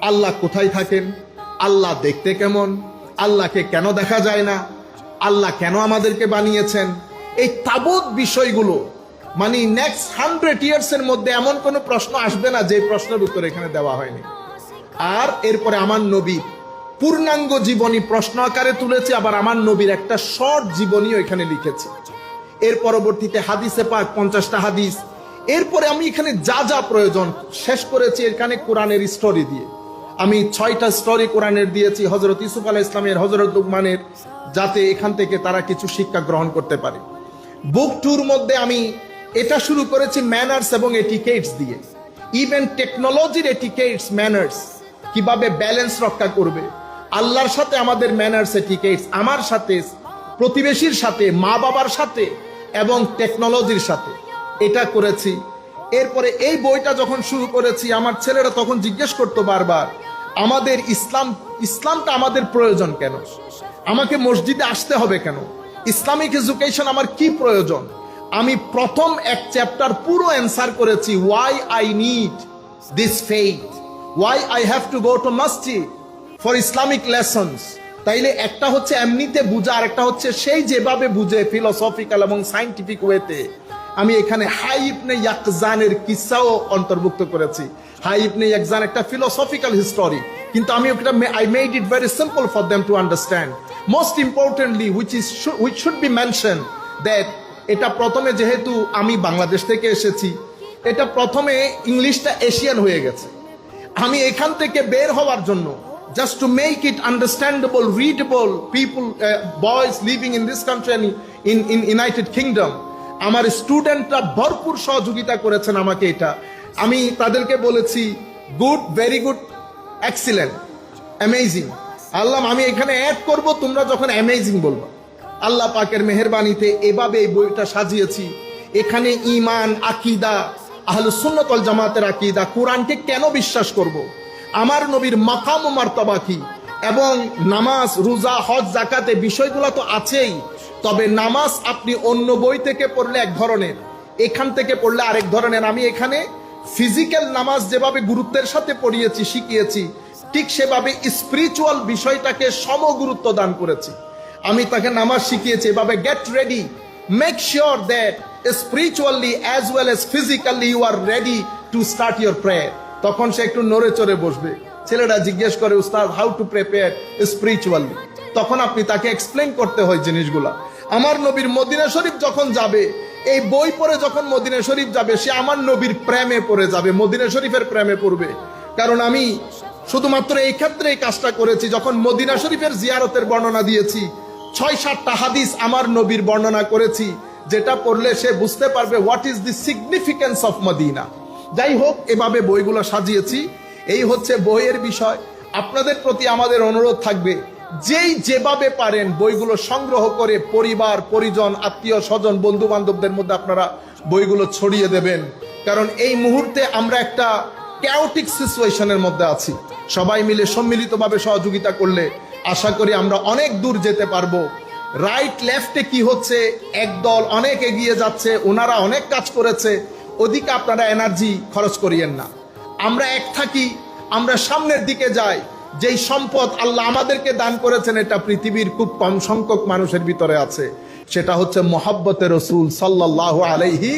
আল্লাহ কোথায় থাকেন, আল্লাহ দেখতে কেমন, আল্লাহকে কেন দেখা যায় না, আল্লাহ কেন আমাদেরকে বানিয়েছেন, এই তাবৎ বিষয়গুলো মানে নেক্সট 100 ইয়ার্স এর মধ্যে এমন কোনো প্রশ্ন আসবে না যে প্রশ্নের উত্তর এখানে দেওয়া হয়নি। আর এরপরে আমার নবীর পূর্ণাঙ্গ জীবনী প্রশ্ন আকারে তুলেছে, আবার আমার নবীর একটা শর্ট জীবনীও এখানে লিখেছে। এর পরবর্তীতে হাদিসে পাক 50টা হাদিস। এরপরে আমি এখানে যা যা প্রয়োজন শেষ করেছি এখানে কোরআনের স্টোরি দিয়ে। আমি 6টা স্টোরি কোরআনের দিয়েছি, হযরত ইউসুফ আলাইহিস সালামের, হযরত লুকমানের, যাতে এখান থেকে তারা কিছু শিক্ষা গ্রহণ করতে পারে। বুক 2-র মধ্যে আমি এটা শুরু করেছি ম্যানার্স এবং এটিকেটস দিয়ে। ইভেন টেকনোলজির এটিকেটস, ম্যানার্স কিভাবে ব্যালেন্স রক্ষা করবে, আল্লাহর সাথে আমাদের ম্যানার্স এটিকেটস, আমার সাথে, প্রতিবেশীর সাথে, মা বাবার সাথে এবং টেকনোলজির সাথে, এটা করেছি। এরপরে এই বইটা যখন শুরু করেছি আমার ছেলেরা তখন জিজ্ঞেস করতো বারবার, আমাদের ইসলামটা আমাদের প্রয়োজন কেন, আমাকে মসজিদে আসতে হবে কেন, ইসলামিক এডুকেশন আমার কি প্রয়োজন। আমি প্রথম এক চ্যাপ্টার পুরো অ্যান্সার করেছি, why I need this faith, why I have to go to মসজিদ ফর ইসলামিক লেসনস। তাইলে একটা হচ্ছে এমনিতে বুঝা, আর একটা হচ্ছে সেই যেভাবে বুঝে ফিলোসফিক্যাল এবং সায়েন্টিফিক ওয়েতে। আমি এখানে হাই ইবনে ইয়াকজানের কিসাও অন্তর্ভুক্ত করেছি। হাই ইবনে ইয়াকজান একটা ফিলোসফিক্যাল হিস্টোরি, কিন্তু আমি ওটা I made it very simple for them to understand. Most importantly which should be mentioned that এটা প্রথমে, যেহেতু আমি বাংলাদেশ থেকে এসেছি, এটা প্রথমে ইংলিশটা এশিয়ান হয়ে গেছে। আমি এখান থেকে বের হওয়ার জন্য, just to make it understandable, readable, people, boys living in this country and in United Kingdom, আমার স্টুডেন্টরা ভরপুর সহযোগিতা করেছেন আমাকে। এটা আমি তাদেরকে বলেছি good, very good, excellent, amazing. আল্লাহ আমি এখানে অ্যাড করব, তোমরা যখন অ্যামেজিং বলবো। আল্লাহ পাকের মেহেরবানিতে এভাবে এই বইটা সাজিয়েছি। এখানে ঈমান, আকীদা, আহলুস সুন্নাত ওয়াল জামাতের আকীদা, কোরআনকে কেন বিশ্বাস করব, আমার নবীর মাকাম ও মার্তবা কি, এবং নামাজ, রোজা, হজ, যাকাতে বিষয়গুলো তো আছেই। তবে নামাজ আপনি অন্য বই থেকে পড়লে এক ধরনের, এখান থেকে পড়লে আরেক ধরনের। আমি এখানে ফিজিক্যাল নামাজ যেভাবে গুরুত্বের সাথে পড়িয়েছি, শিখিয়েছি, ঠিক সেভাবে স্পিরিচুয়াল বিষয়টাকে সমগুরুত্ব দান করেছি। আমি তাকে নামাজ শিখিয়েছি এভাবে, get ready, make sure that spiritually as well as physically you are ready to start your prayer. তখন সে একটু নড়ে চড়ে বসবে। ছেলেরা জিজ্ঞেস করে, উস্তাদ হাউ টু প্রিপেয়ার স্পিরিচুয়ালি, তখন আপনি তাকে এক্সপ্লেন করতে হয় জিনিসগুলা। আমার নবীর মদিনা শরীফ যখন যাবে, এই বই পড়ে যখন মদিনা শরীফ যাবে, সে আমার নবীর প্রেমে পড়ে যাবে, মদিনা শরীফের প্রেমে পড়বে। কারণ আমি শুধুমাত্র এই ক্ষেত্রে এই কাজটা করেছি, যখন মদিনা শরীফের জিয়ারতের বর্ণনা দিয়েছি, 6-7টা হাদিস আমার নবীর বর্ণনা করেছি, যেটা পড়লে সে বুঝতে পারবে what is the significance of Medina. যাই হোক, এভাবে বইগুলো সাজিয়েছি। এই হচ্ছে বইয়ের বিষয়। আপনাদের প্রতি আমাদের অনুরোধ থাকবে, যেই যেভাবে পারেন বইগুলো সংগ্রহ করে পরিবার, পরিজন, আত্মীয় স্বজন, বন্ধু বান্ধবদের মধ্যে আপনারা বইগুলো ছড়িয়ে দেবেন। কারণ এই মুহূর্তে আমরা একটা ক্যাওটিক সিচুয়েশনের মধ্যে আছি। সবাই মিলে সম্মিলিতভাবে সহযোগিতা করলে আশা করি আমরা অনেক দূর যেতে পারবো। রাইট লেফটে কি হচ্ছে, একদল অনেক এগিয়ে যাচ্ছে, ওনারা অনেক কাজ করেছে, ওদিকে আপনারা এনার্জি খরচ করিয়েন না। আমরা এক থাকি, আমরা সামনের দিকে যাই। যেই সম্পদ আল্লাহ আমাদেরকে দান করেছেন, এটা পৃথিবীর খুব কম সংখ্যক মানুষের ভিতরে আছে, সেটা হচ্ছে মুহাব্বতে রাসূল সাল্লাল্লাহু আলাইহি